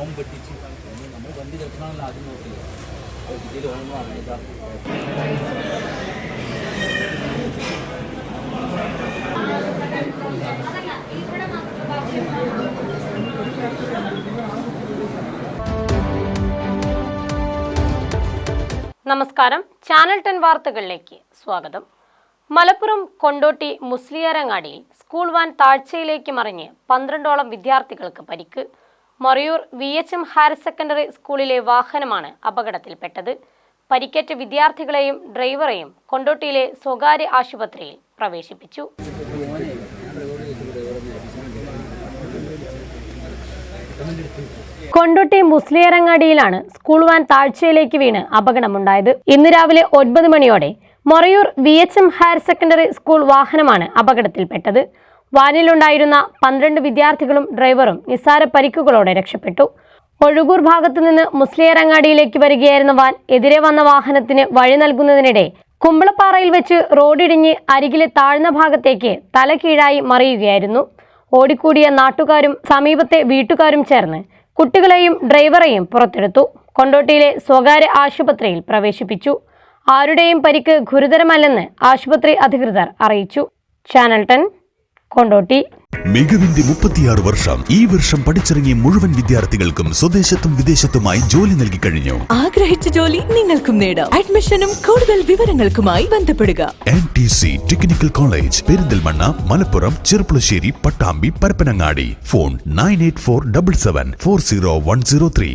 ഓം പെട്ടിച്ച് നമ്മൾ വണ്ടി നിർത്തണമല്ലോ ആദ്യം നോക്കില്ല ഇതിൽ ഓണം അറിയില്ല. നമസ്കാരം, ചാനൽ 10 വാർത്തകളിലേക്ക് സ്വാഗതം. മലപ്പുറം കൊണ്ടോട്ടി മുസ്ലിയാരങ്ങാടിയിൽ സ്കൂൾ വാൻ താഴ്ചയിലേക്ക് മറിഞ്ഞ് 12ഓളം വിദ്യാർത്ഥികൾക്ക് പരിക്ക്. മൊറയൂർ VHM ഹയർ സെക്കൻഡറി സ്കൂളിലെ വാഹനമാണ് അപകടത്തിൽപ്പെട്ടത്. പരിക്കേറ്റ വിദ്യാർത്ഥികളെയും ഡ്രൈവറെയും കൊണ്ടോട്ടിയിലെ സ്വകാര്യ ആശുപത്രിയിൽ പ്രവേശിപ്പിച്ചു. കൊണ്ടോട്ടി മുസ്ലിയാരങ്ങാടിയിലാണ് സ്കൂൾ വാൻ താഴ്ചയിലേക്ക് വീണ് അപകടമുണ്ടായത്. ഇന്ന് രാവിലെ 9 മണിയോടെ Morayur VHM higher secondary school വാഹനമാണ് അപകടത്തിൽപ്പെട്ടത്. വാനിലുണ്ടായിരുന്ന 12 വിദ്യാർത്ഥികളും ഡ്രൈവറും നിസ്സാര പരിക്കുകളോടെ രക്ഷപ്പെട്ടു. ഒഴുകൂർ ഭാഗത്തു നിന്ന് മുസ്ലിയാരങ്ങാടിയിലേക്ക് വരികയായിരുന്ന വാൻ എതിരെ വന്ന വാഹനത്തിന് വഴി നൽകുന്നതിനിടെ കുമ്പളപ്പാറയിൽ വെച്ച് റോഡിടിഞ്ഞ് അരികിലെ താഴ്ന്ന ഭാഗത്തേക്ക് തല കീഴായി മറിയുകയായിരുന്നു. ഓടിക്കൂടിയ നാട്ടുകാരും സമീപത്തെ വീട്ടുകാരും ചേർന്ന് കുട്ടികളെയും ഡ്രൈവറെയും പുറത്തെടുത്തു. കൊണ്ടോട്ടിയിലെ സ്വകാര്യ ആശുപത്രിയിൽ പ്രവേശിപ്പിച്ചു. ആരുടെയും പരിക്ക് ഗുരുതരമല്ലെന്ന് ആശുപത്രി അധികൃതർ അറിയിച്ചു. ചാനൽ 10 കൊണ്ടോട്ടി. മികവിന്റെ 36 വർഷം. ഈ വർഷം പഠിച്ചിറങ്ങിയ മുഴുവൻ വിദ്യാർത്ഥികൾക്കും സ്വദേശത്തും വിദേശത്തുമായി ജോലി നൽകി കഴിഞ്ഞു. ആഗ്രഹിച്ച ജോലി നിങ്ങൾക്കും നേടാം. അഡ്മിഷനും കൂടുതൽ വിവരങ്ങൾക്കുമായി ബന്ധപ്പെടുക. NTC technical college, Perinthalmanna, Malappuram, Cherpulassery, Pattambi, Parappanangadi. Phone 9847740103.